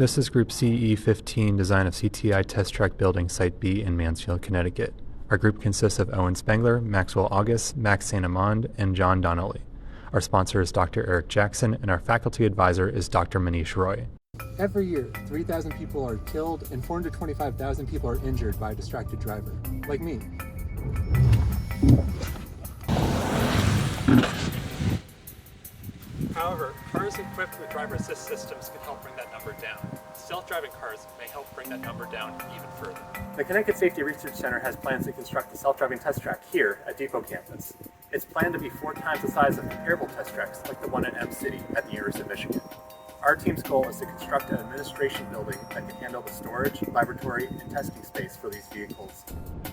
This is Group CE15 design of CTI Test Track Building Site B in Mansfield, Connecticut. Our group consists of Owen Spengler, Maxwell August, Max St. Amand, and John Donnelly. Our sponsor is Dr. Eric Jackson, and our faculty advisor is Dr. Manish Roy. Every year, 3,000 people are killed and 425,000 people are injured by a distracted driver, like me. However, cars equipped with driver assist systems can help bring that number down. Self-driving cars may help bring that number down even further. The Connecticut Safety Research Center has plans to construct a self-driving test track here at Depot campus. It's planned to be 4 times the size of comparable test tracks like the one at M City at the University of Michigan. Our team's goal is to construct an administration building that can handle the storage, laboratory, and testing space for these vehicles.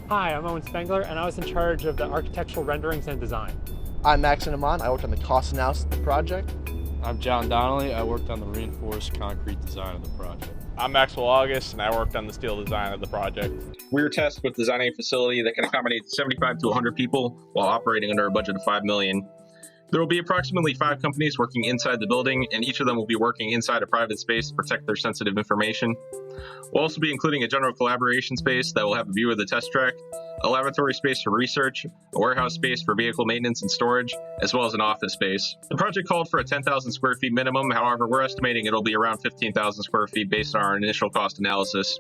Hi, I'm Owen Spengler, and I was in charge of the architectural renderings and design. I'm Max St. Amand. I worked on the cost analysis of the project. I'm John Donnelly. I worked on the reinforced concrete design of the project. I'm Maxwell August, and I worked on the steel design of the project. We were tasked with designing a facility that can accommodate 75 to 100 people while operating under a budget of $5 million. There will be approximately 5 companies working inside the building, and each of them will be working inside a private space to protect their sensitive information. We'll also be including a general collaboration space that will have a view of the test track, a laboratory space for research, a warehouse space for vehicle maintenance and storage, as well as an office space. The project called for a 10,000 square feet minimum. However, we're estimating it'll be around 15,000 square feet based on our initial cost analysis.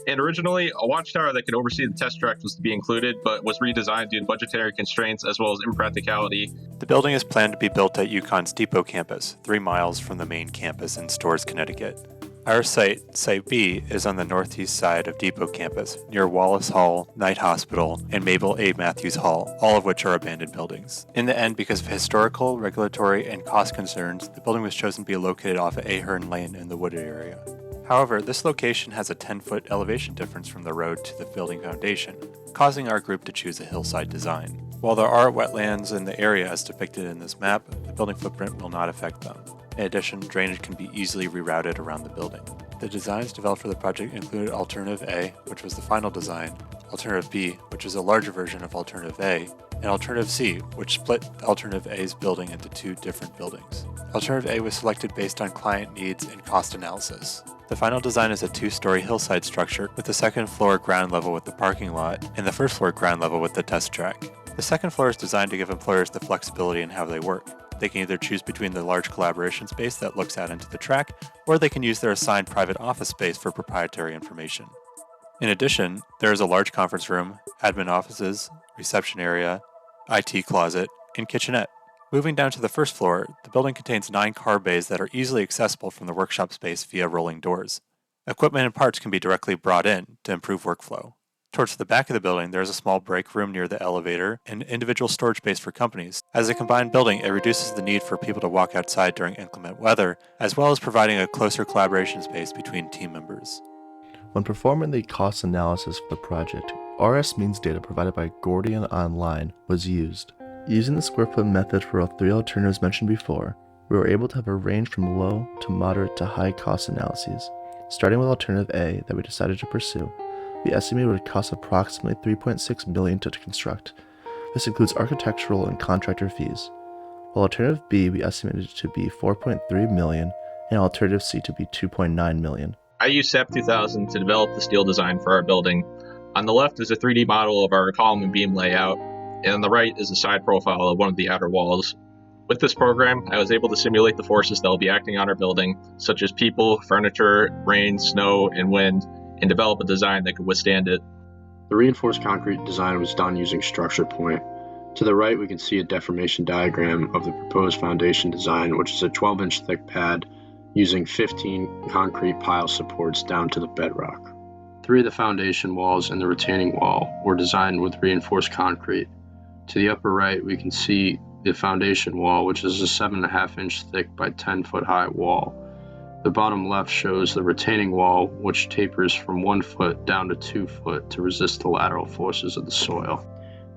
And originally, a watchtower that could oversee the test track was to be included, but was redesigned due to budgetary constraints as well as impracticality. The building is planned to be built at UConn's Depot campus, 3 miles from the main campus in Storrs, Connecticut. Our site, Site B, is on the northeast side of Depot campus, near Wallace Hall, Knight Hospital, and Mabel A. Matthews Hall, all of which are abandoned buildings. In the end, because of historical, regulatory, and cost concerns, the building was chosen to be located off of Ahern Lane in the wooded area. However, this location has a 10-foot elevation difference from the road to the building foundation, causing our group to choose a hillside design. While there are wetlands in the area as depicted in this map, the building footprint will not affect them. In addition, drainage can be easily rerouted around the building. The designs developed for the project included Alternative A, which was the final design, Alternative B, which is a larger version of Alternative A, and Alternative C, which split Alternative A's building into 2 different buildings. Alternative A was selected based on client needs and cost analysis. The final design is a 2-story hillside structure with the 2nd floor ground level with the parking lot and the 1st floor ground level with the test track. The 2nd floor is designed to give employers the flexibility in how they work. They can either choose between the large collaboration space that looks out into the track, or they can use their assigned private office space for proprietary information. In addition, there is a large conference room, admin offices, reception area, IT closet, and kitchenette. Moving down to the 1st floor, the building contains 9 car bays that are easily accessible from the workshop space via rolling doors. Equipment and parts can be directly brought in to improve workflow. Towards the back of the building, there is a small break room near the elevator and individual storage space for companies. As a combined building, it reduces the need for people to walk outside during inclement weather, as well as providing a closer collaboration space between team members. When performing the cost analysis for the project, RS means data provided by Gordian Online was used. Using the square foot method for all 3 alternatives mentioned before, we were able to have a range from low to moderate to high cost analyses. Starting with Alternative A that we decided to pursue, we estimated it would cost approximately $3.6 million to construct. This includes architectural and contractor fees. While Alternative B we estimated to be $4.3 million and Alternative C to be $2.9 million. I used SAP 2000 to develop the steel design for our building. On the left is a 3D model of our column and beam layout, and on the right is a side profile of one of the outer walls. With this program, I was able to simulate the forces that will be acting on our building, such as people, furniture, rain, snow, and wind, and develop a design that could withstand it. The reinforced concrete design was done using Structure Point. To the right, we can see a deformation diagram of the proposed foundation design, which is a 12-inch thick pad using 15 concrete pile supports down to the bedrock. 3 of the foundation walls and the retaining wall were designed with reinforced concrete. To the upper right, we can see the foundation wall, which is a 7.5-inch thick by 10-foot high wall. The bottom left shows the retaining wall, which tapers from 1 foot down to 2 foot to resist the lateral forces of the soil.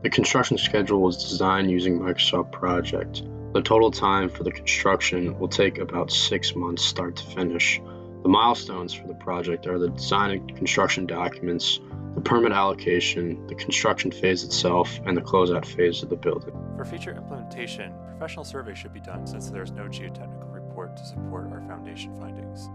The construction schedule was designed using Microsoft Project. The total time for the construction will take about 6 months start to finish. The milestones for the project are the design and construction documents, the permit allocation, the construction phase itself, and the closeout phase of the building. For future implementation, professional survey should be done since there is no geotechnical report to support our foundation findings.